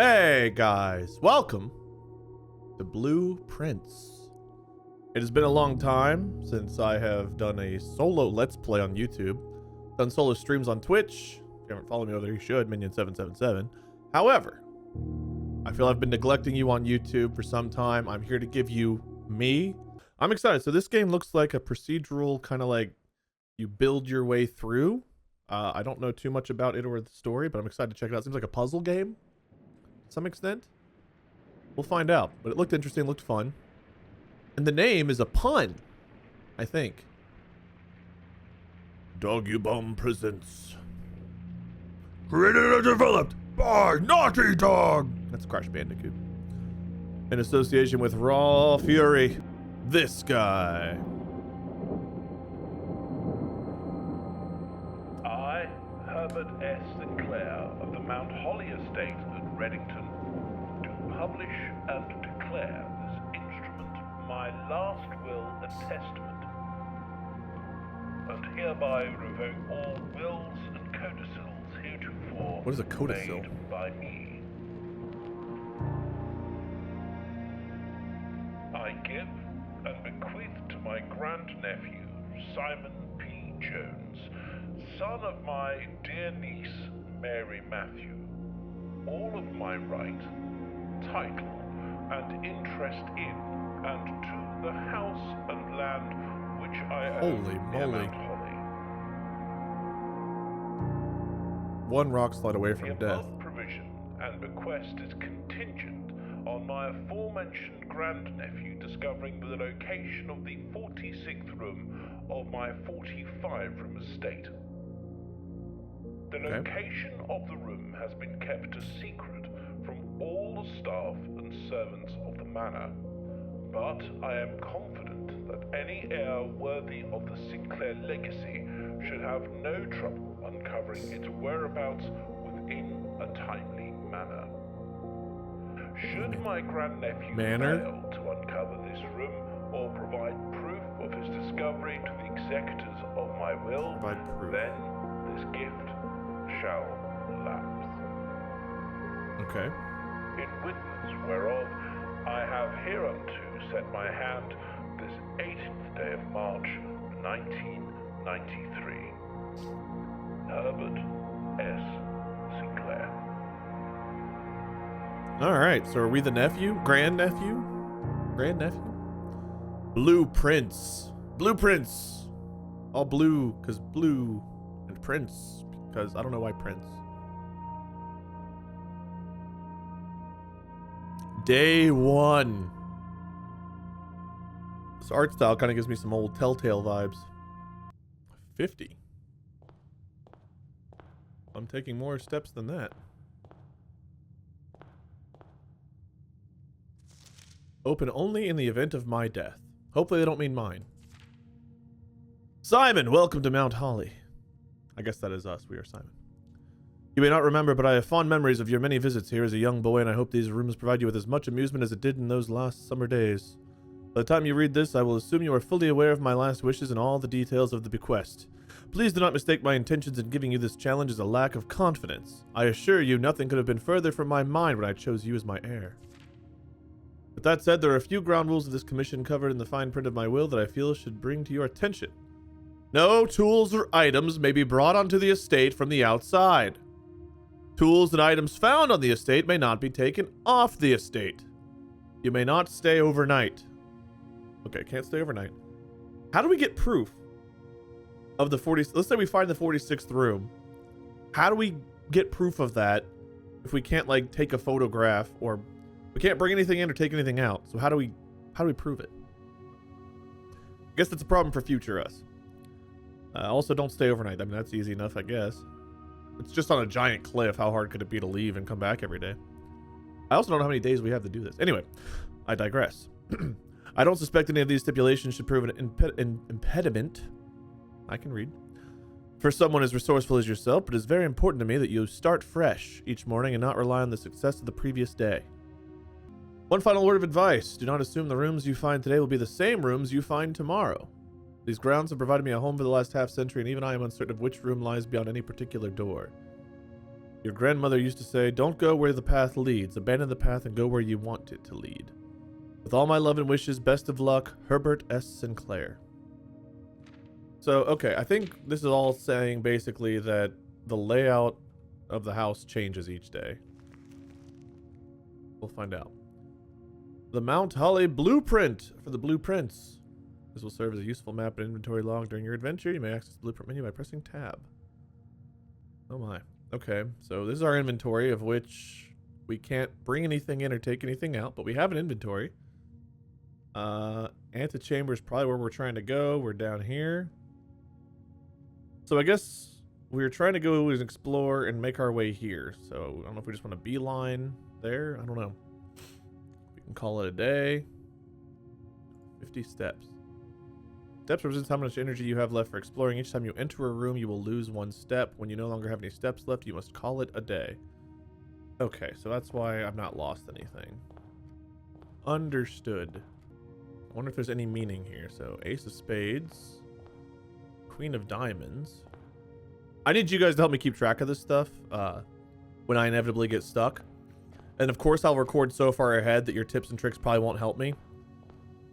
Hey guys, welcome to Blueprints. It has been a long time since I have done a solo Let's Play on YouTube. Done solo streams on Twitch. If you haven't followed me over there, you should, Minion777. However, I feel I've been neglecting you on YouTube for some time. I'm here to give you me. I'm excited. So this game looks like a procedural, kind of like you build your way through. I don't know too much about it or the story, but I'm excited to check it out. It seems like a puzzle game to some extent. We'll find out, but it looked interesting, looked fun. And the name is a pun, I think. Doggy Bum presents. Created and developed by Naughty Dog. That's Crash Bandicoot. In association with Raw Fury. This guy. I, Herbert S. Sinclair of the Mount Holly Estate at Reddington, do publish and declare this instrument my last will and testament, and hereby revoke all wills and codicils heretofore What is a codicil? made by me. I give and bequeath to my grandnephew, Simon P. Jones, son of my dear niece, Mary Matthew, all of my right, title, and interest in and to the house and land which I own Holy near moly. Mount Holly. One rock slide away The from death. above provision and bequest is contingent on my aforementioned grandnephew discovering the location of the 46th room of my 45-room estate. The Okay. location of the room has been kept a secret from all the staff and servants of the manor, but I am confident that any heir worthy of the Sinclair legacy should have no trouble uncovering its whereabouts within a timely manner. Should my grandnephew fail to uncover this room or provide proof of his discovery to the executors of my will, Provide proof. then this gift shall lapse. Okay. In witness whereof I have hereunto set my hand this 18th day of March, 1993. Herbert S. Sinclair. Alright, so are we the nephew? Grandnephew? Grandnephew? Blueprints. Blueprints. All blue, because blue. And prince, because I don't know why prince. Day one. This art style kind of gives me some old Telltale vibes. 50. I'm taking more steps than that. Open only in the event of my death. Hopefully they don't mean mine. Simon, welcome to Mount Holly. I guess that is us. We are Simon. You may not remember, but I have fond memories of your many visits here as a young boy, and I hope these rooms provide you with as much amusement as it did in those last summer days. By the time you read this, I will assume you are fully aware of my last wishes and all the details of the bequest. Please do not mistake my intentions in giving you this challenge as a lack of confidence. I assure you, nothing could have been further from my mind when I chose you as my heir. With that said, there are a few ground rules of this commission covered in the fine print of my will that I feel should bring to your attention. No tools or items may be brought onto the estate from the outside. Tools and items found on the estate may not be taken off the estate. You may not stay overnight. Okay, can't stay overnight. How do we get proof of the 40? Let's say we find the 46th room. How do we get proof of that if we can't like take a photograph, or we can't bring anything in or take anything out? So how do we prove it? I guess that's a problem for future us. Also, don't stay overnight. I mean, that's easy enough, I guess. It's just on a giant cliff. How hard could it be to leave and come back every day? I also don't know how many days we have to do this. Anyway, I digress. I don't suspect any of these stipulations should prove an impediment. I can read. For someone as resourceful as yourself, but it is very important to me that you start fresh each morning and not rely on the success of the previous day. One final word of advice. Do not assume the rooms you find today will be the same rooms you find tomorrow. These grounds have provided me a home for the last half century, and even I am uncertain of which room lies beyond any particular door. Your grandmother used to say, don't go where the path leads. Abandon the path and go where you want it to lead. With all my love and wishes, best of luck, Herbert S. Sinclair. So, okay, I think this is all saying basically that the layout of the house changes each day. We'll find out. The Mount Holly Blueprint for the blueprints. This will serve as a useful map and inventory log during your adventure. You may access the blueprint menu by pressing tab. Oh my. Okay, so this is our inventory, of which we can't bring anything in or take anything out, but we have an inventory. Antechamber is probably where we're trying to go. We're down here. So I guess we're trying to go and explore and make our way here. So I don't know if we just want to beeline there. I don't know. We can call it a day. 50 steps. Steps represents how much energy you have left for exploring. Each time you enter a room, you will lose 1 step. When you no longer have any steps left, you must call it a day. Okay, so that's why I've not lost anything. Understood. I wonder if there's any meaning here. So, Ace of Spades. Queen of Diamonds. I need you guys to help me keep track of this stuff when I inevitably get stuck. And of course, I'll record so far ahead that your tips and tricks probably won't help me.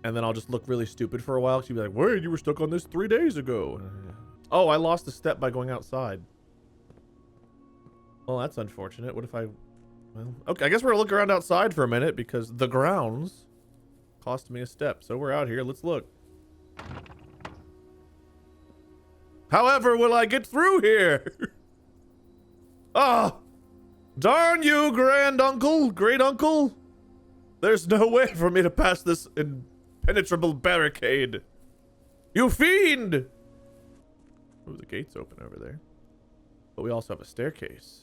And then I'll just look really stupid for a while. She'll be like, wait, you were stuck on this 3 days ago. Oh, I lost a step by going outside. Well, that's unfortunate. What if I... Well, okay, I guess we're going to look around outside for a minute because the grounds cost me a step. So we're out here. Let's look. However will I get through here? Oh, darn you, granduncle, great uncle. There's no way for me to pass this impenetrable barricade. You fiend! Oh, the gate's open over there. But we also have a staircase.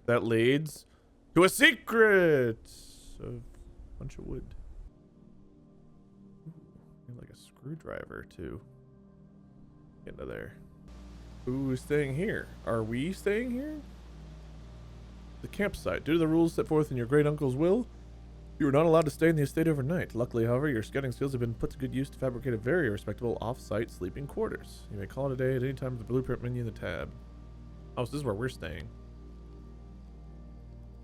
That leads to a secret of a bunch of wood. Ooh, like a screwdriver too. Get into there. Who's staying here? Are we staying here? The campsite. Due to the rules set forth in your great uncle's will, you are not allowed to stay in the estate overnight. Luckily, however, your scouting skills have been put to good use to fabricate a very respectable off-site sleeping quarters. You may call it a day at any time with the blueprint menu in the tab. Oh, so this is where we're staying.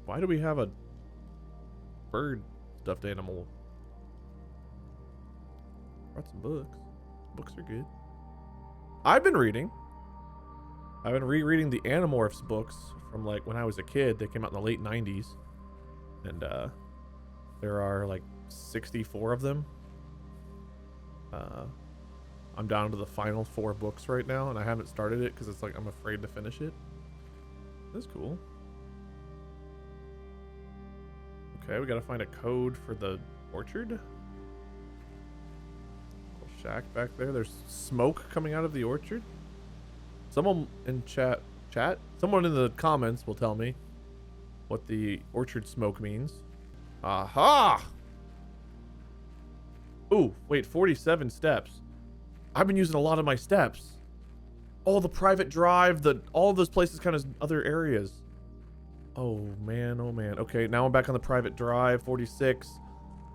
Why do we have a bird stuffed animal? Brought some books. Books are good. I've been reading. I've been rereading the Animorphs books from like when I was a kid. They came out in the late 90s. And there are like 64 of them. I'm down to the final 4 books right now, and I haven't started it because it's like I'm afraid to finish it. That's cool. Okay, we gotta find a code for the orchard. Little shack back there. There's smoke coming out of the orchard. Someone in chat, someone in the comments will tell me what the orchard smoke means. Aha! Ooh, wait, 47 steps. I've been using a lot of my steps. Oh, the private drive, all of those places kind of other areas. Oh man, oh man. Okay, now I'm back on the private drive, 46.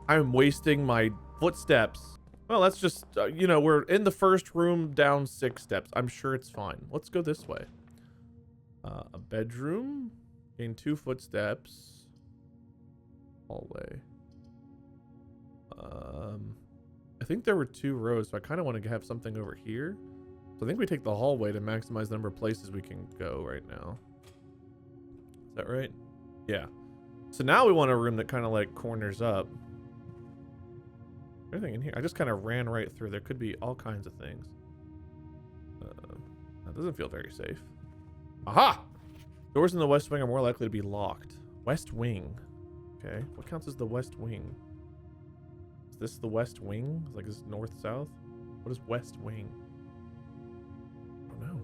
I'm wasting my footsteps. Well, that's just, you know, we're in the first room down 6 steps. I'm sure it's fine. Let's go this way. A bedroom. Gain 2 footsteps. Hallway. I think there were 2 rows, so I kind of want to have something over here. So I think we take the hallway to maximize the number of places we can go right now. Is that right? Yeah. So now we want a room that kind of like corners up. Everything in here. I just kind of ran right through. There could be all kinds of things. That doesn't feel very safe. Aha! Doors in the west wing are more likely to be locked. West wing. Okay. What counts as the west wing? Is this the west wing? Like, is this north, south? What is west wing? I don't know.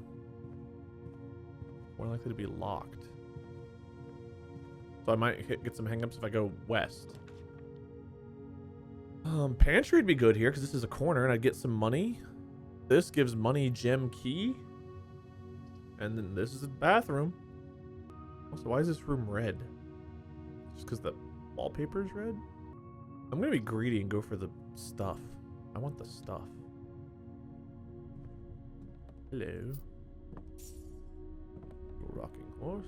More likely to be locked. So I might get some hangups if I go west. Pantry would be good here because this is a corner and I'd get some money. This gives money gem key. And then this is a bathroom. Also, why is this room red? Just because the wallpaper is red? I'm going to be greedy and go for the stuff. I want the stuff. Hello. Rocking horse.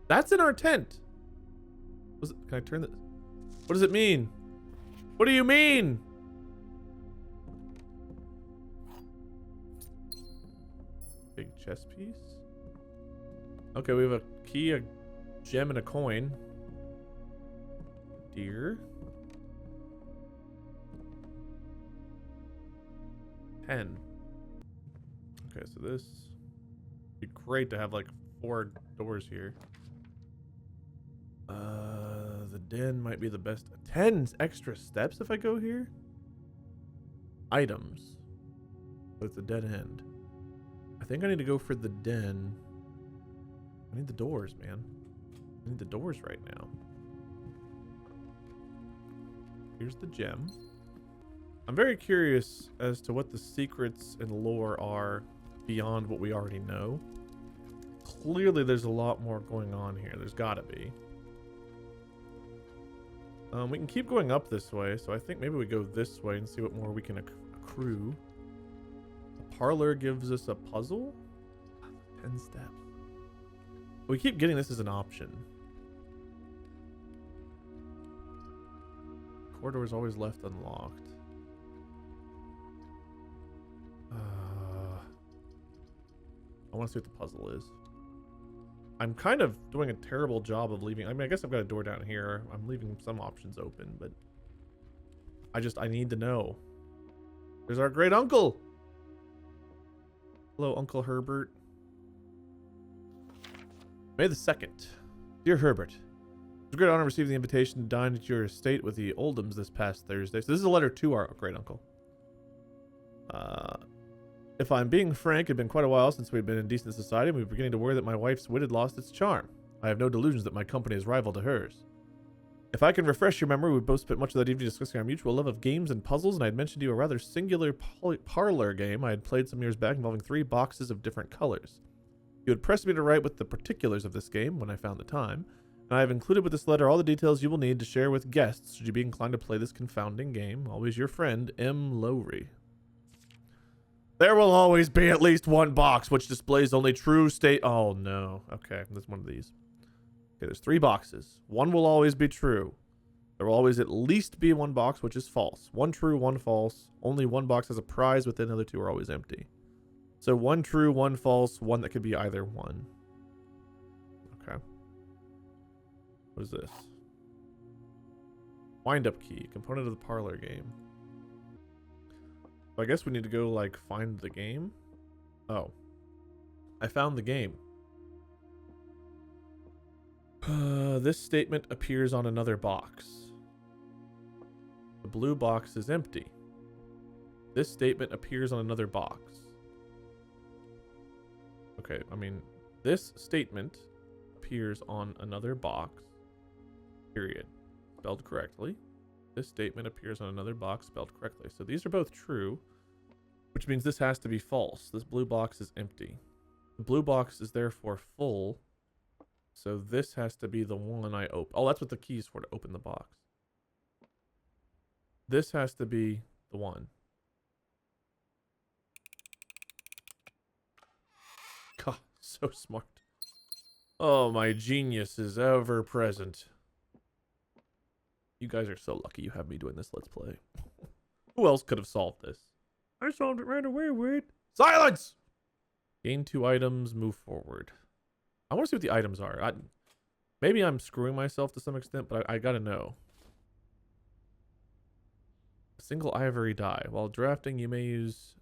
That's in our tent. Can I turn this? What does it mean? What do you mean? Big chess piece. Okay, we have a key, a gem, and a coin. Deer. 10. Okay, so this would be great to have like 4 doors here. The den might be the best. 10 extra steps if I go here? Items. But it's a dead end. I think I need to go for the den. I need the doors, man. I need the doors right now. Here's the gem. I'm very curious as to what the secrets and lore are beyond what we already know. Clearly there's a lot more going on here. There's gotta be. We can keep going up this way, so I think maybe we go this way and see what more we can accrue. The parlor gives us a puzzle? 10 steps. We keep getting this as an option. Corridor is always left unlocked. I want to see what the puzzle is. I'm kind of doing a terrible job of leaving. I mean, I guess I've got a door down here. I'm leaving some options open, but I need to know. There's our great uncle. Hello, Uncle Herbert. May the 2nd. Dear Herbert, it's a great honor receiving the invitation to dine at your estate with the Oldhams this past Thursday. So this is a letter to our great uncle. If I'm being frank, it had been quite a while since we've been in decent society, and we were beginning to worry that my wife's wit had lost its charm. I have no delusions that my company is rival to hers. If I can refresh your memory, we both spent much of that evening discussing our mutual love of games and puzzles, and I had mentioned to you a rather singular parlor game I had played some years back involving 3 boxes of different colors. You had pressed me to write with the particulars of this game when I found the time, and I have included with this letter all the details you will need to share with guests should you be inclined to play this confounding game. Always your friend, M. Lowry. There will always be at least one box which displays only true state. Oh no. Okay, that's one of these. Okay, there's 3 boxes. One will always be true. There will always at least be one box which is false. 1 true, 1 false. Only 1 box has a prize, but the other 2 are always empty. So 1 true, 1 false, 1 that could be either one. Okay. What is this? Wind-up key, component of the parlor game. I guess we need to go, like, find the game. Oh. I found the game. This statement appears on another box. The blue box is empty. This statement appears on another box. Okay, I mean, this statement appears on another box. Period. Spelled correctly. This statement appears on another box spelled correctly. So these are both true, which means this has to be false. This blue box is empty. The blue box is therefore full. So this has to be the one I open. Oh, that's what the key is for, to open the box. This has to be the one. God, so smart. Oh, my genius is ever present. You guys are so lucky you have me doing this Let's Play. Who else could have solved this? I solved it right away, Wade. Silence! Gain 2 items, move forward. I want to see what the items are. Maybe I'm screwing myself to some extent, but I gotta know. A single ivory die. While drafting, you may use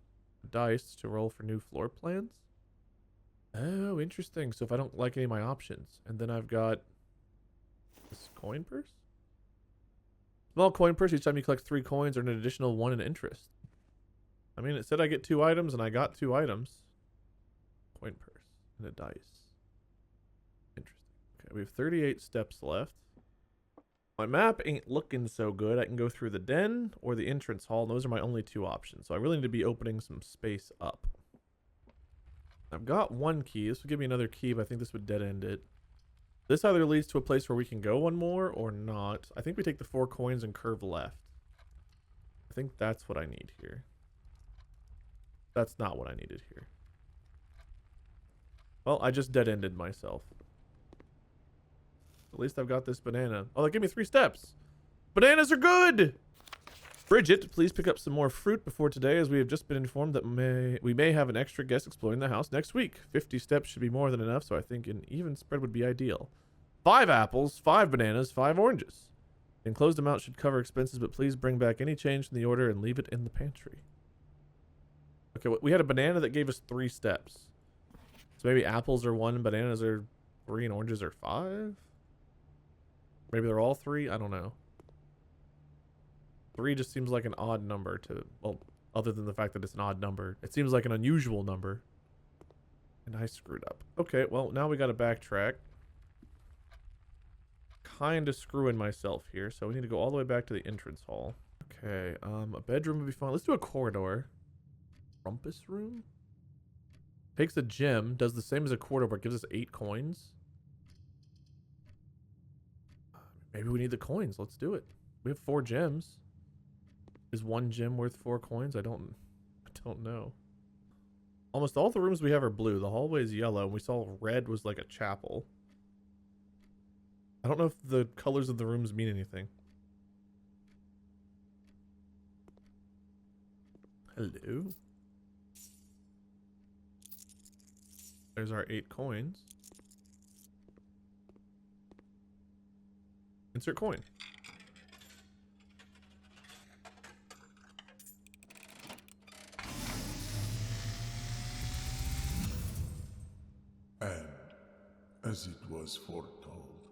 dice to roll for new floor plans. Oh, interesting. So if I don't like any of my options, and then I've got this coin purse? Small coin purse. Each time you collect 3 coins, earn an additional 1 in interest. I mean, it said I get 2 items, and I got 2 items. Coin purse and a dice. Interesting. Okay, we have 38 steps left. My map ain't looking so good. I can go through the den or the entrance hall, and those are my only 2 options. So I really need to be opening some space up. I've got 1 key. This would give me another key, but I think this would dead end it. This either leads to a place where we can go one more or not. I think we take the 4 coins and curve left. I think that's what I need here. That's not what I needed here. Well, I just dead-ended myself. At least I've got this banana. Oh, that gave me 3 steps. Bananas are good! Bridget, please pick up some more fruit before today, as we have just been informed that we may have an extra guest exploring the house next week. 50 steps should be more than enough, so I think an even spread would be ideal. 5 apples, 5 bananas, 5 oranges. The enclosed amount should cover expenses, but please bring back any change in the order and leave it in the pantry. Okay, we had a banana that gave us 3 steps. So maybe apples are 1, bananas are 3, and oranges are 5? Maybe they're all 3? I don't know. 3 just seems like an odd number to, well, other than the fact that it's an odd number. It seems like an unusual number. And I screwed up. Okay, well, now we gotta backtrack. Kinda screwing myself here, so we need to go all the way back to the entrance hall. Okay, a bedroom would be fine. Let's do a corridor. Rumpus room? Takes a gem, does the same as a corridor, but gives us 8 coins. Maybe we need the coins. Let's do it. We have 4 gems. Is 1 gem worth 4 coins? I don't know. Almost all the rooms we have are blue. The hallway is yellow, and we saw red was like a chapel. I don't know if the colors of the rooms mean anything. Hello. There's our 8 coins. Insert coin. And, as it was foretold,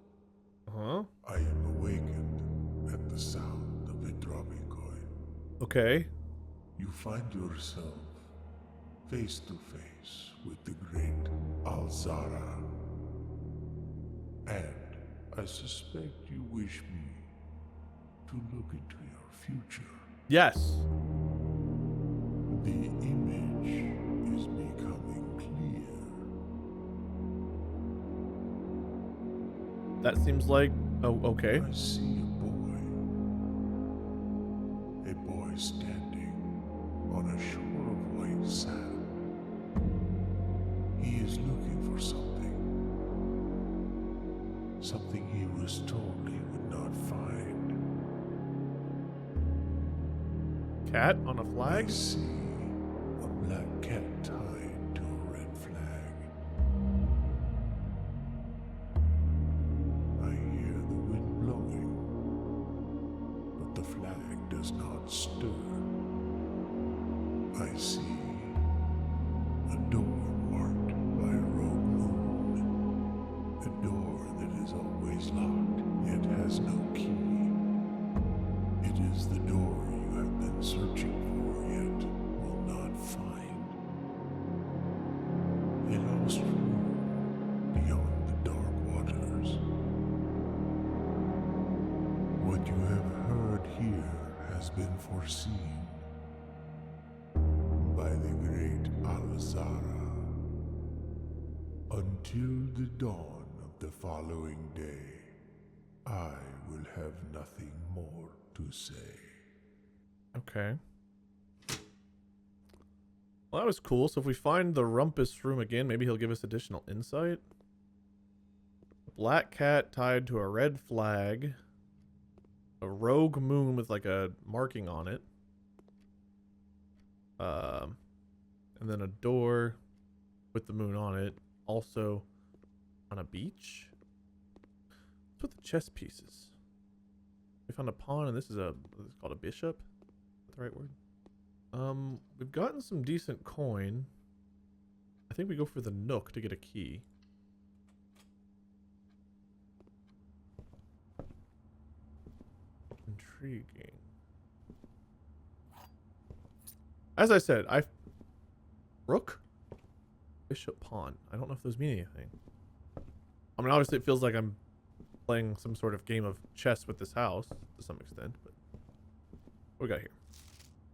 Uh-huh. I am awakened at the sound of a dropping coin. Okay. You find yourself face to face with the great Alzara. And I suspect you wish me to look into your future. Yes. The image is becoming clear. That seems like... Oh, okay. I see a boy standing on a shore of white sand. He is looking for something. Something he was told he would not find. Cat on a flag? I see a black cat tied to a red flag. I hear the wind blowing, but the flag does not stir. I see a door marked by a rogue moon. A door that is always locked, yet has no key. It is the door you have been searching for, yet will not find. A lost room beyond the dark waters. What you have heard here has been foreseen by the great Alzara. Until the dawn of the following day, I will have nothing more to say. Okay. Well, that was cool. So if we find the rumpus room again, maybe he'll give us additional insight. Black cat tied to a red flag. A rogue moon with like a marking on it. And then a door with the moon on it. Also on a beach. What's with the chess pieces? We found a pawn, and this is it's called a bishop. Is that the right word? We've gotten some decent coin. I think we go for the nook to get a key. Intriguing. As I said, rook, bishop, pawn. I don't know if those mean anything. I mean, obviously, it feels like I'm playing some sort of game of chess with this house to some extent, but what we got here?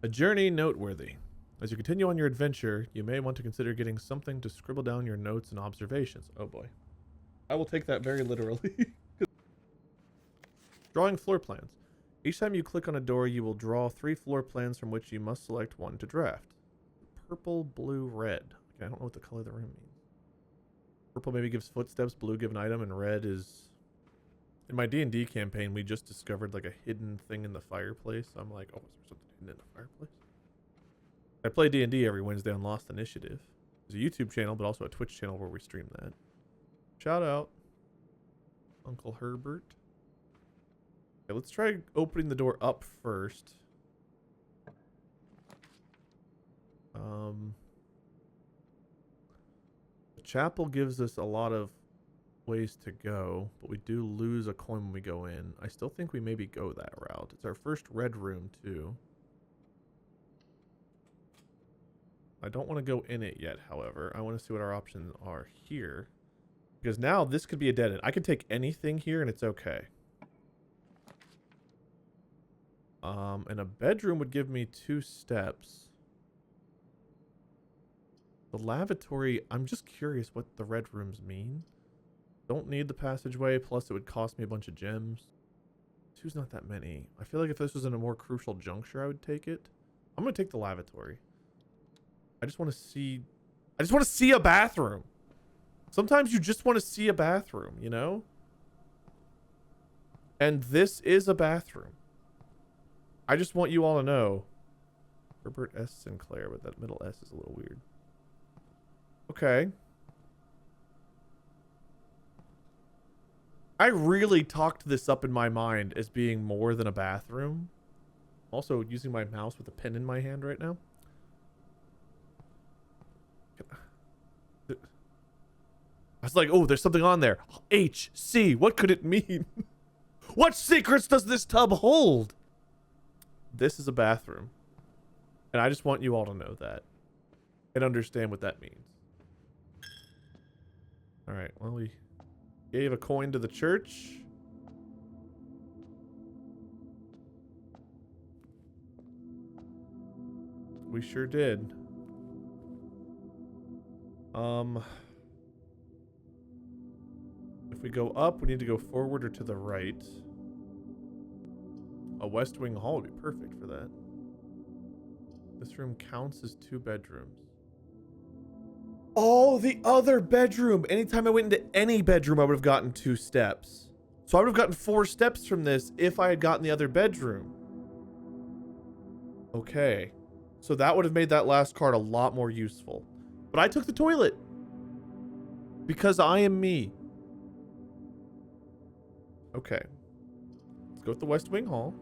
A journey noteworthy. As you continue on your adventure, you may want to consider getting something to scribble down your notes and observations. Oh boy. I will take that very literally. Drawing floor plans. Each time you click on a door, you will draw 3 floor plans from which you must select one to draft. Purple, blue, red. Okay, I don't know what the color of the room means. Purple maybe gives footsteps, blue give an item, and red is In my D&D campaign, we just discovered like a hidden thing in the fireplace. I'm like, oh, is there something hidden in the fireplace? I play D&D every Wednesday on Lost Initiative. There's a YouTube channel, but also a Twitch channel where we stream that. Shout out, Uncle Herbert. Okay, let's try opening the door up first. The chapel gives us a lot of ways to go, but we do lose a coin when we go in. I still think we maybe go that route. It's our first red room too. I don't want to go in it yet, however. I want to see what our options are here. Because now this could be a dead end. I could take anything here and it's okay. And a bedroom would give me 2 steps. The lavatory, I'm just curious what the red rooms mean. Don't need the passageway, plus it would cost me a bunch of gems. 2's not that many. I feel like if this was in a more crucial juncture, I would take it. I'm going to take the lavatory. I just want to see a bathroom. Sometimes you just want to see a bathroom, you know? And this is a bathroom. I just want you all to know. Herbert S. Sinclair, but that middle S is a little weird. Okay. I really talked this up in my mind as being more than a bathroom. Also using my mouse with a pen in my hand right now. I was like, oh, there's something on there. HC, what could it mean? What secrets does this tub hold? This is a bathroom. And I just want you all to know that. And understand what that means. Alright, well, we gave a coin to the church. We sure did. If we go up, we need to go forward or to the right. A West Wing hall would be perfect for that. This room counts as 2 bedrooms. Oh, the other bedroom. Anytime I went into any bedroom, I would have gotten 2 steps. So I would have gotten 4 steps from this if I had gotten the other bedroom. Okay. So that would have made that last card a lot more useful. But I took the toilet. Because I am me. Okay. Let's go with the West Wing Hall.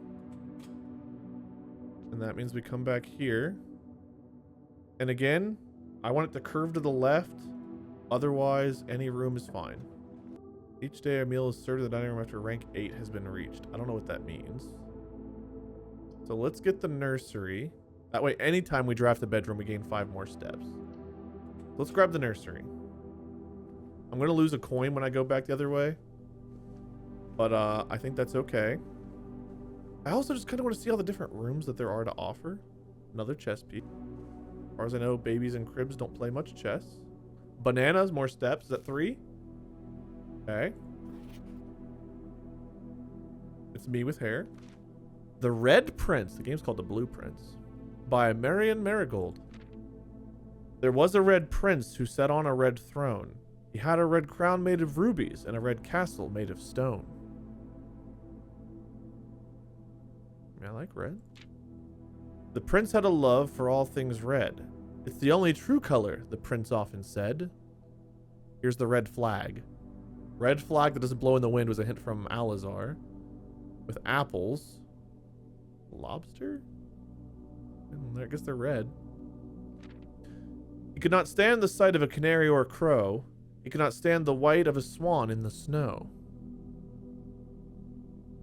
And that means we come back here. And again, I want it to curve to the left. Otherwise, any room is fine. Each day a meal is served at the dining room after rank 8 has been reached. I don't know what that means. So let's get the nursery. That way, anytime we draft a bedroom, we gain 5 more steps. Let's grab the nursery. I'm going to lose a coin when I go back the other way. But I think that's okay. I also just kind of want to see all the different rooms that there are to offer. Another chess piece. As far as I know, babies and cribs don't play much chess. Bananas, more steps. Is that 3? Okay. It's me with hair. The Red Prince. The game's called The Blue Prince. By Marion Marigold. There was a red prince who sat on a red throne. He had a red crown made of rubies and a red castle made of stone. I like red. The prince had a love for all things red. It's the only true color, the prince often said. Here's the red flag. Red flag that doesn't blow in the wind was a hint from Alazar. With apples. Lobster? I guess they're red. He could not stand the sight of a canary or a crow. He could not stand the white of a swan in the snow.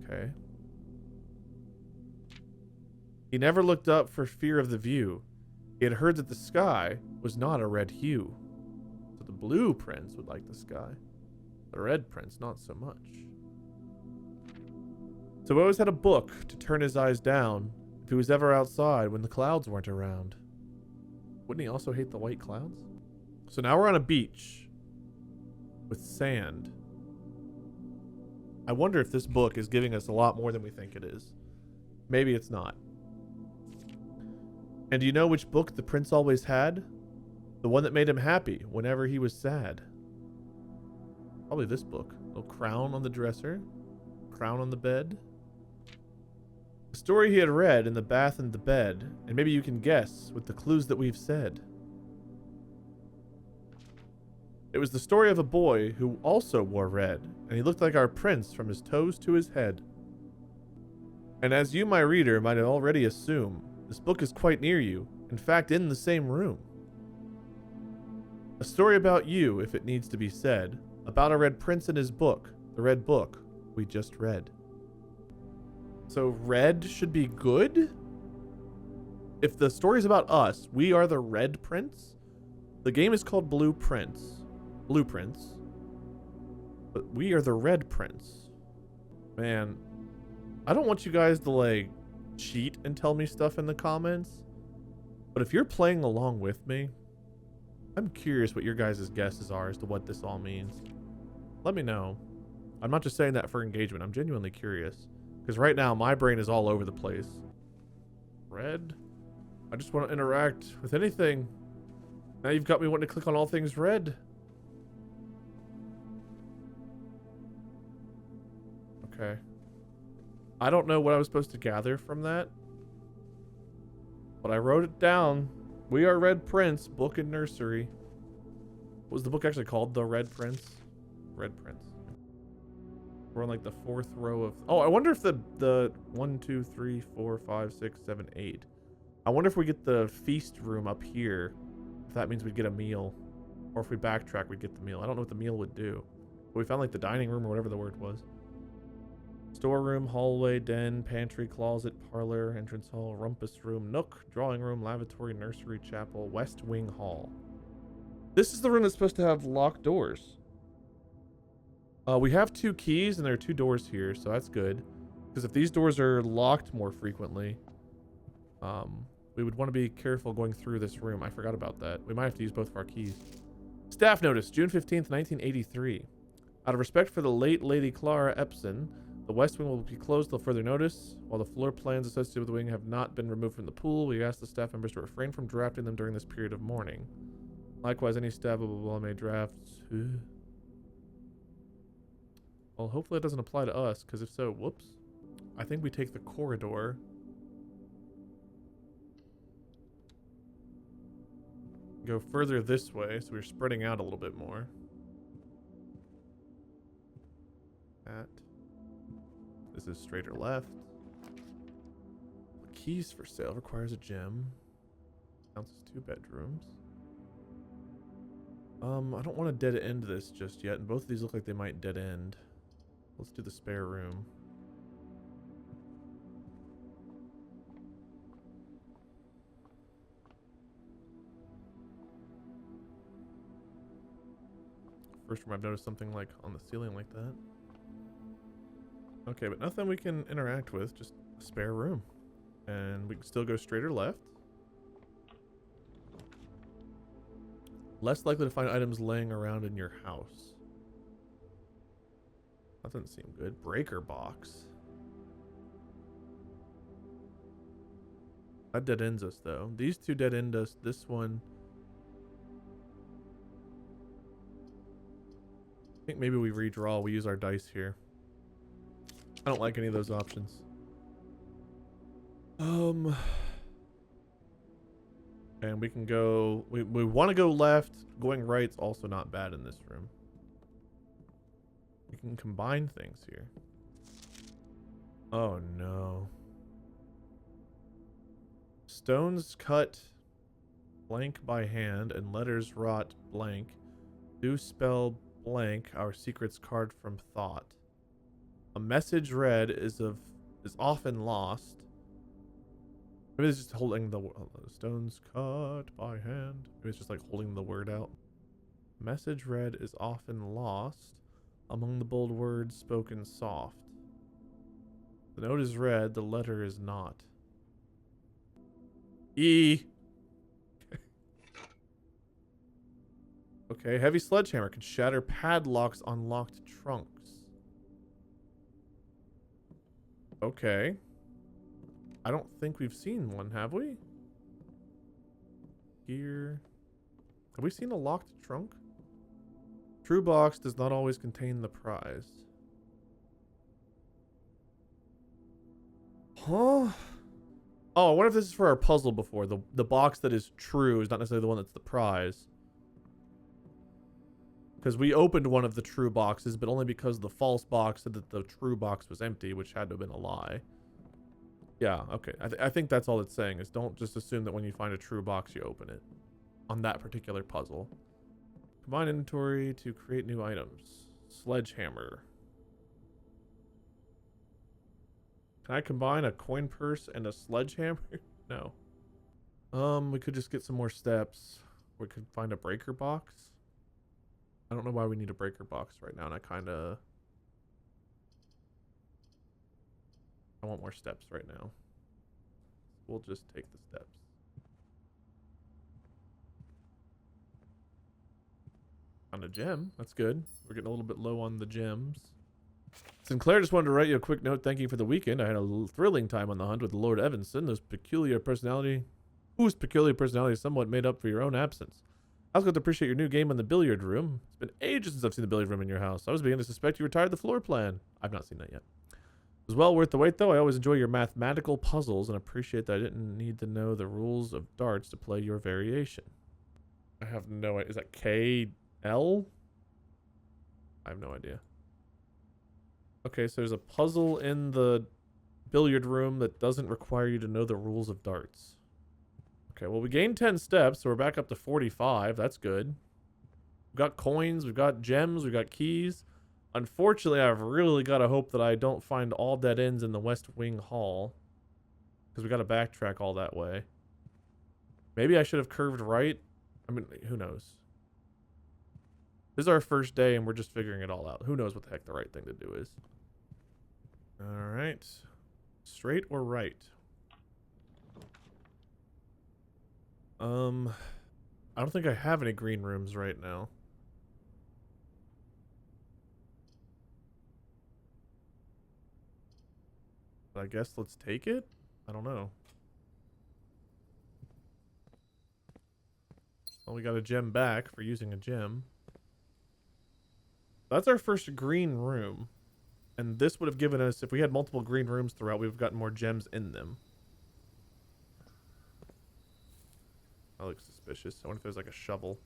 Okay. He never looked up for fear of the view. He had heard that the sky was not a red hue. So the blue prince would like the sky. The red prince, not so much. So he always had a book to turn his eyes down if he was ever outside when the clouds weren't around. Wouldn't he also hate the white clouds? So now we're on a beach with sand. I wonder if this book is giving us a lot more than we think it is. Maybe it's not. And do you know which book the prince always had? The one that made him happy whenever he was sad. Probably this book. Little crown on the dresser. crown on the bed. The story he had read in the bath and the bed, and maybe you can guess with the clues that we've said. It was the story of a boy who also wore red, and he looked like our prince from his toes to his head. And as you, my reader, might already assume, this book is quite near you, in fact, in the same room. A story about you, if it needs to be said, about a red prince and his book, the red book we just read. So red should be good? If the story's about us, we are the red prince? The game is called Blue Prince. But we are the red prince. Man, I don't want you guys to like cheat and tell me stuff in the comments. But if you're playing along with me, I'm curious what your guys' guesses are as to what this all means. Let me know. I'm not just saying that for engagement. I'm genuinely curious. Because right now, my brain is all over the place. Red? I just want to interact with anything. Now you've got me wanting to click on all things red. Okay. I don't know what I was supposed to gather from that. But I wrote it down. We are Red Prince, book and nursery. What was the book actually called? The Red Prince? Red Prince. We're on like the 4th row of... Oh, I wonder if the 1, 2, 3, 4, 5, 6, 7, 8. I wonder if we get the feast room up here. If that means we'd get a meal. Or if we backtrack, we'd get the meal. I don't know what the meal would do. But we found like the dining room or whatever the word was. Storeroom, hallway, den, pantry, closet, parlor, entrance hall, rumpus room, nook, drawing room, lavatory, nursery, chapel, west wing hall. This is the room that's supposed to have locked doors. We have 2 keys and there are 2 doors here, so that's good. Because if these doors are locked more frequently, we would want to be careful going through this room. I forgot about that. We might have to use both of our keys. Staff notice, June 15th, 1983. Out of respect for the late Lady Clara Epson, the west wing will be closed till further notice. While the floor plans associated with the wing have not been removed from the pool, we ask the staff members to refrain from drafting them during this period of mourning. Likewise, any staff blah, blah, blah, may draft... Well, hopefully it doesn't apply to us, because if so, whoops. I think we take the corridor. Go further this way, so we're spreading out a little bit more. That. This is straight or left. Keys for sale requires a gem. Counts as 2 bedrooms. I don't want to dead end this just yet, and both of these look like they might dead end. Let's do the spare room. First room I've noticed something like on the ceiling like that. Okay, but nothing we can interact with, just a spare room. And we can still go straight or left. Less likely to find items laying around in your house. That doesn't seem good. Breaker box. That dead ends us though. These 2 dead end us. This one. I think maybe we redraw. We use our dice here. I don't like any of those options. And we can go... We want to go left. Going right's also not bad in this room. We can combine things here. Oh no. Stones cut blank by hand and letters wrought blank do spell blank our secrets card from thought. A message read is often lost. Maybe it's just holding the stones cut by hand. Maybe it's just like holding the word out. Message read is often lost among the bold words spoken soft. The note is read, the letter is not. E. Okay, heavy sledgehammer can shatter padlocks on locked trunks. Okay. I don't think we've seen one, have we? Here. Have we seen a locked trunk? True box does not always contain the prize. Huh? Oh, I wonder if this is for our puzzle before. The box that is true is not necessarily the one that's the prize. Because we opened one of the true boxes, but only because the false box said that the true box was empty, which had to have been a lie. Yeah, okay. I think that's all it's saying, is don't just assume that when you find a true box, you open it. On that particular puzzle. Combine inventory to create new items. Sledgehammer. Can I combine a coin purse and a sledgehammer? No. We could just get some more steps. We could find a breaker box. I don't know why we need a breaker box right now, and I want more steps right now. We'll just take the steps. On a gem. That's good. We're getting a little bit low on the gems. Sinclair just wanted to write you a quick note thanking you for the weekend. I had a thrilling time on the hunt with Lord Evanson, whose peculiar personality somewhat made up for your own absence. I was going to appreciate your new game in the billiard room. It's been ages since I've seen the billiard room in your house. I was beginning to suspect you retired the floor plan. I've not seen that yet. It was well worth the wait, though. I always enjoy your mathematical puzzles and appreciate that I didn't need to know the rules of darts to play your variation. I have no idea. Is that KL? I have no idea. Okay, so there's a puzzle in the billiard room that doesn't require you to know the rules of darts. Okay, well, we gained 10 steps, so we're back up to 45. That's good. We've got coins, we've got gems, we've got keys. Unfortunately, I've really got to hope that I don't find all dead ends in the West Wing Hall. Because we got to backtrack all that way. Maybe I should have curved right. I mean, who knows? This is our first day, and we're just figuring it all out. Who knows what the heck the right thing to do is. Alright. Straight or right? I don't think I have any green rooms right now. But I guess let's take it? I don't know. Well, we got a gem back for using a gem. That's our first green room. And this would have given us, if we had multiple green rooms throughout, we would have gotten more gems in them. That looks suspicious. I wonder if there's like a shovel.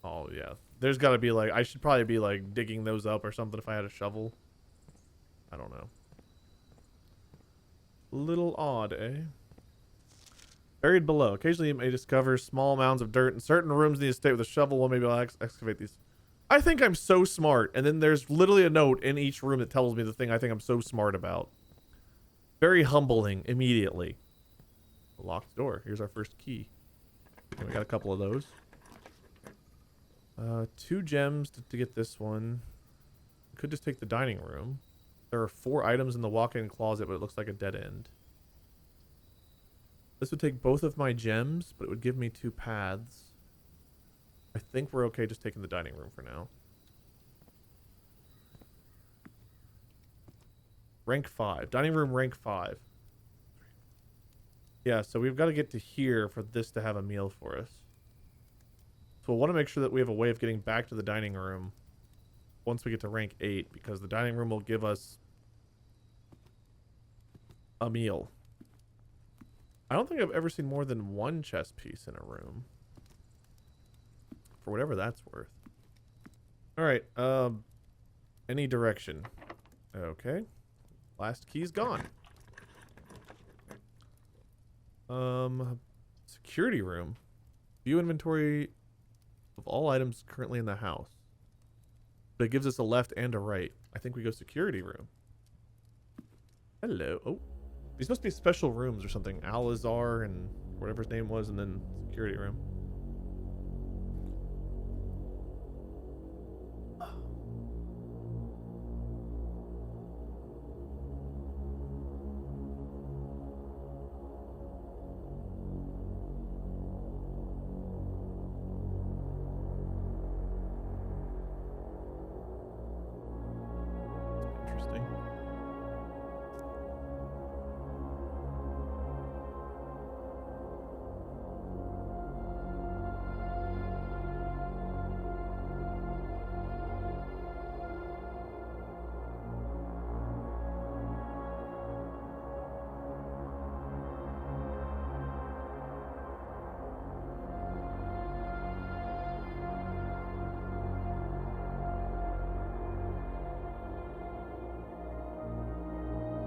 Oh, yeah. There's got to be like, I should probably be like digging those up or something if I had a shovel. I don't know. Little odd, eh? Buried below. Occasionally you may discover small mounds of dirt in certain rooms in the estate with a shovel. Well, maybe I'll excavate these. I think I'm so smart. And then there's literally a note in each room that tells me the thing I think I'm so smart about. Very humbling immediately. A locked door. Here's our first key. Okay, we got a couple of those. 2 gems to get this one. Could just take the dining room. There are 4 items in the walk-in closet, but it looks like a dead end. This would take both of my gems, but it would give me 2 paths. I think we're okay just taking the dining room for now. Rank 5. Dining room rank 5. Yeah, so we've got to get to here for this to have a meal for us. So we'll want to make sure that we have a way of getting back to the dining room once we get to rank 8, because the dining room will give us a meal. I don't think I've ever seen more than 1 chess piece in a room. For whatever that's worth. Alright, any direction. Okay. Last key's gone. Security room. View inventory of all items currently in the house. But it gives us a left and a right. I think we go security room. Hello. Oh. These must be special rooms or something. Alizar and whatever his name was, and then security room. Interesting.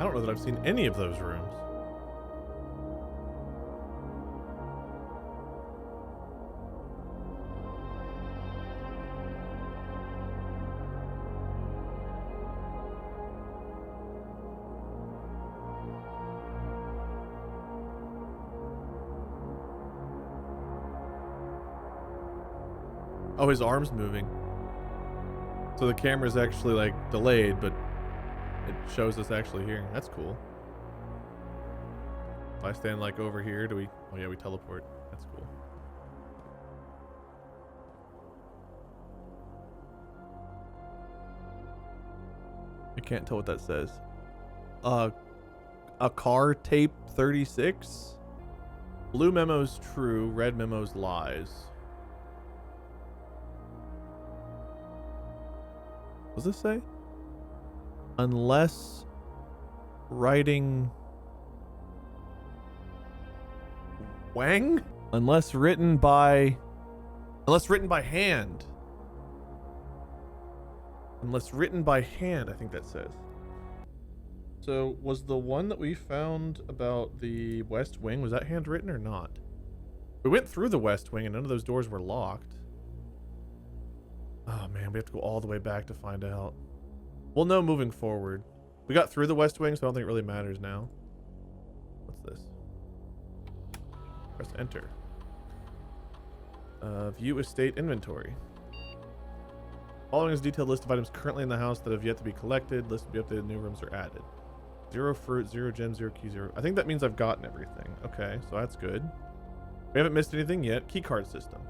I don't know that I've seen any of those rooms. Oh, his arm's moving. So the camera's actually like delayed, but it shows us actually here. That's cool. If I stand like over here, do we? Oh yeah, we teleport. That's cool. I can't tell what that says. A car tape 36. Blue memo's true, red memo's lies. What does this say? Unless writing Wang? Unless written by hand. Unless written by hand, I think that says. So was the one that we found about the West Wing, was that handwritten or not? We went through the West Wing and none of those doors were locked. Oh man, we have to go all the way back to find out. We'll know moving forward. We got through the West Wing, so I don't think it really matters now. What's this? Press enter. View estate inventory. Following is a detailed list of items currently in the house that have yet to be collected. List will be updated, new rooms are added. 0 fruit, 0 gem, 0 key, 0. I think that means I've gotten everything. Okay, so that's good. We haven't missed anything yet. Keycard system.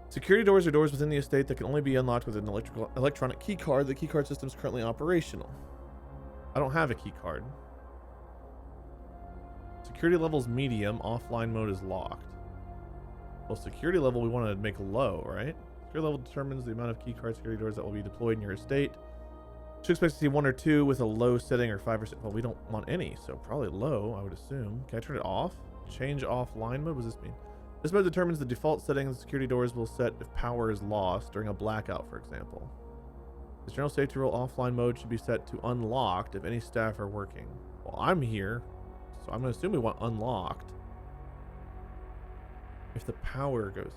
Security doors are doors within the estate that can only be unlocked with an electronic key card. The key card system is currently operational. I don't have a key card. Security level's medium. Offline mode is locked. Well, security level we want to make low, right? Security level determines the amount of key card security doors that will be deployed in your estate. Should expect to see 1 or 2 with a low setting or 5 or 6. Well, we don't want any, so probably low, I would assume. Can I turn it off? Change offline mode? What does this mean? This mode determines the default settings security doors will set if power is lost during a blackout, for example. This general safety rule offline mode should be set to unlocked if any staff are working. Well, I'm here, so I'm going to assume we want unlocked. If the power goes...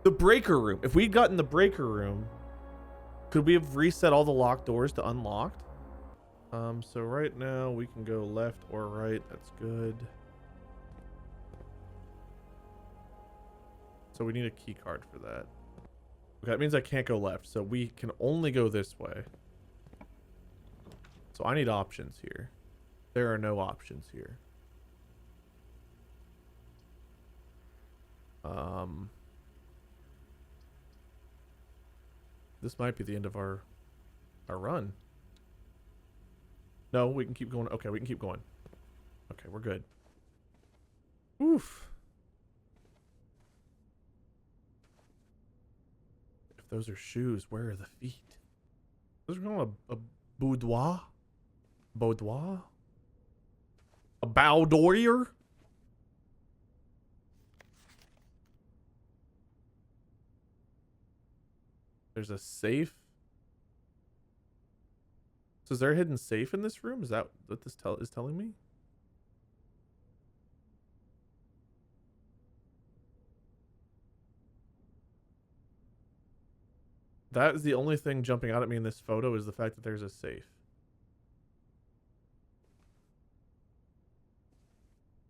The breaker room. If we'd gotten the breaker room, could we have reset all the locked doors to unlocked? So right now we can go left or right. That's good. So we need a key card for that. Okay, that means I can't go left. So we can only go this way. So I need options here. There are no options here. This might be the end of our run. No, we can keep going. Okay, we can keep going. Okay, we're good. Oof. If those are shoes, where are the feet? Those are called a boudoir? Boudoir? A boudoir? There's a safe. So is there a hidden safe in this room? Is that what this is telling me? That is the only thing jumping out at me in this photo is the fact that there's a safe.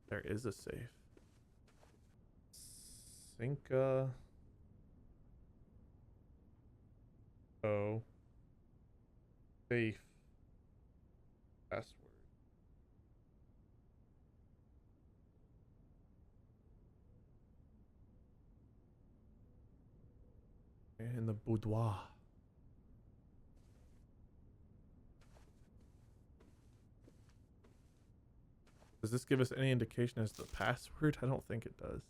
There is a safe. Cinca. Oh. Safe. Password. In the boudoir. Does this give us any indication as to the password? I don't think it does.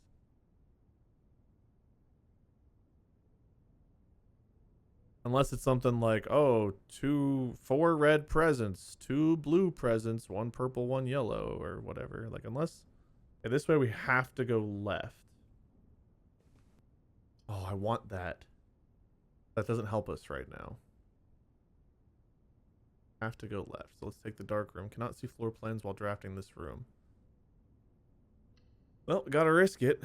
Unless it's something like, oh, 4 red presents, 2 blue presents, 1 purple, 1 yellow, or whatever. Like, unless... Okay, this way we have to go left. Oh, I want that. That doesn't help us right now. Have to go left. So let's take the dark room. Cannot see floor plans while drafting this room. Well, gotta risk it.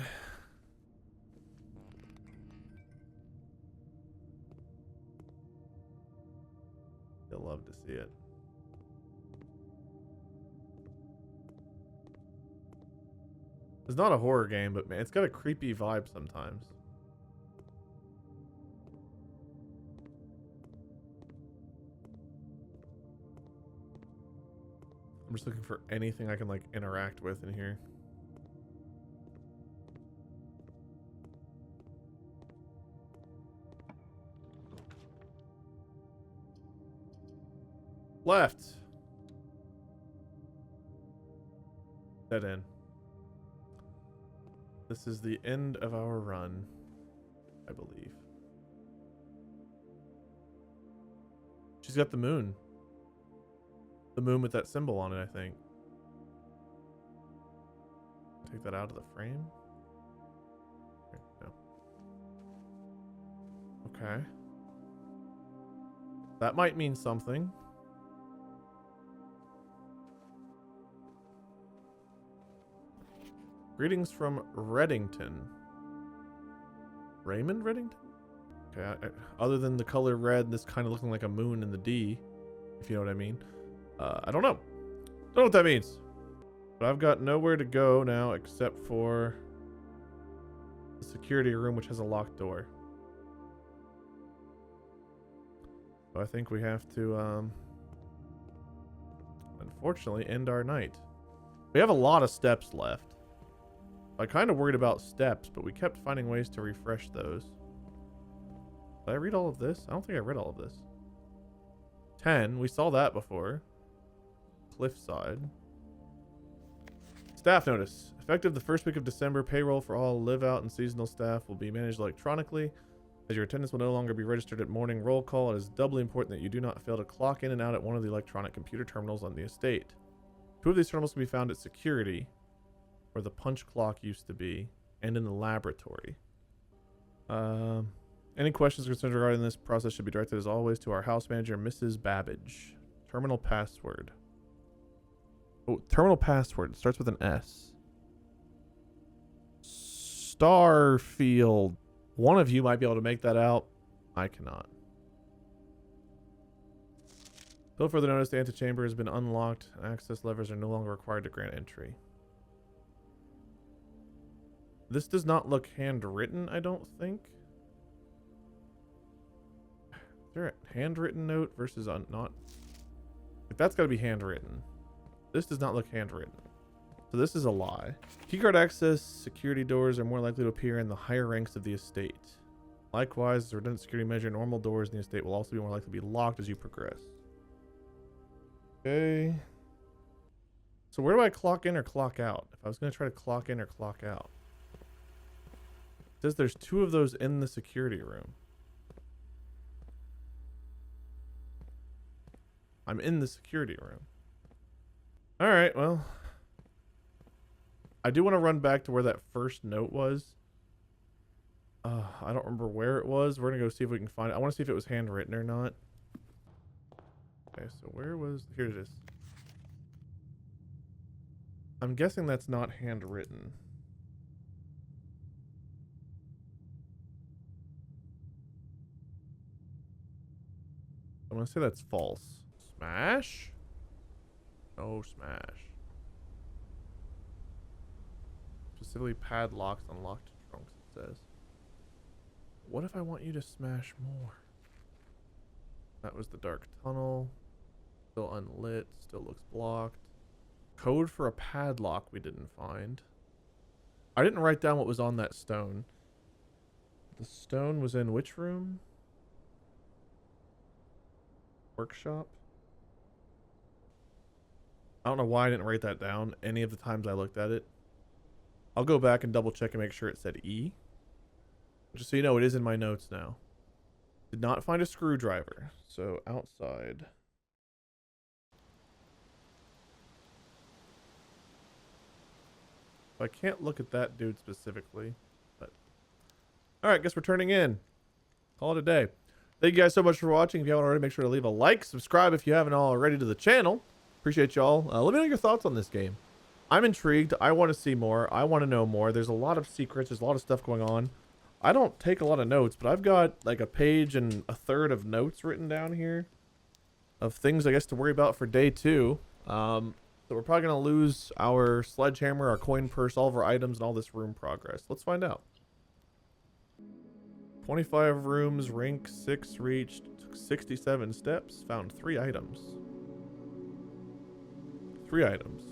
You'll love to see it. It's not a horror game, but man, it's got a creepy vibe sometimes. I'm just looking for anything I can like interact with in here. Left. Dead end. This is the end of our run, I believe. She's got the moon. The moon with that symbol on it, I think. Take that out of the frame. No. Okay. That might mean something. Greetings from Reddington. Raymond Reddington? Okay, other than the color red, this kind of looking like a moon in the D, if you know what I mean. I don't know. Don't know what that means. But I've got nowhere to go now except for the security room, which has a locked door. So I think we have to, unfortunately, end our night. We have a lot of steps left. I kind of worried about steps, but we kept finding ways to refresh those. Did I read all of this? I don't think I read all of this. 10. We saw that before. Cliffside. Staff notice. Effective the first week of December, payroll for all live-out and seasonal staff will be managed electronically. As your attendance will no longer be registered at morning roll call, it is doubly important that you do not fail to clock in and out at one of the electronic computer terminals on the estate. 2 of these terminals can be found at security, where the punch clock used to be, and in the laboratory. Any questions or concerns regarding this process should be directed as always to our house manager, Mrs. Babbage. Terminal password. Oh, terminal password. It starts with an S. Starfield. One of you might be able to make that out. I cannot. Until further notice, the antechamber has been unlocked. Access levers are no longer required to grant entry. This does not look handwritten, I don't think. Is there a handwritten note versus not? Like, that's got to be handwritten. This does not look handwritten. So this is a lie. Keycard access security doors are more likely to appear in the higher ranks of the estate. Likewise, as a redundant security measure, normal doors in the estate will also be more likely to be locked as you progress. Okay. So where do I clock in or clock out? If I was going to try to clock in or clock out. It says there's 2 of those in the security room. I'm in the security room. Alright, well. I do want to run back to where that first note was. I don't remember where it was. We're going to go see if we can find it. I want to see if it was handwritten or not. Okay, so where was... Here it is. I'm guessing that's not handwritten. I'm going to say that's false. Smash? No smash. Specifically padlocks unlocked trunks, it says. What if I want you to smash more? That was the dark tunnel. Still unlit. Still looks blocked. Code for a padlock we didn't find. I didn't write down what was on that stone. The stone was in which room? Workshop? I don't know why I didn't write that down any of the times I looked at it. I'll go back and double check and make sure it said E. Just so you know, it is in my notes now. Did not find a screwdriver. So outside. I can't look at that dude specifically, but alright, guess we're turning in. Call it a day. Thank you guys so much for watching. If you haven't already, make sure to leave a like, subscribe if you haven't already to the channel. Appreciate y'all. Let me know your thoughts on this game. I'm intrigued. I want to see more. I want to know more. There's a lot of secrets. There's a lot of stuff going on. I don't take a lot of notes, but I've got like a page and a third of notes written down here of things I guess to worry about for day 2. So we're probably going to lose our sledgehammer, our coin purse, all of our items, and all this room progress. Let's find out. 25 rooms, rank 6 reached, took 67 steps, found 3 items. 3 items.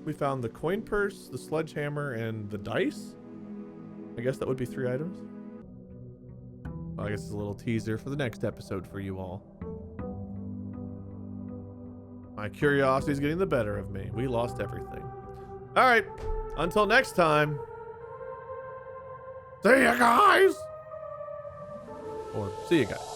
We found the coin purse, the sledgehammer, and the dice. I guess that would be 3 items. Well, I guess it's a little teaser for the next episode for you all. My curiosity is getting the better of me. We lost everything. All right. Until next time. See ya, guys. Or see you guys.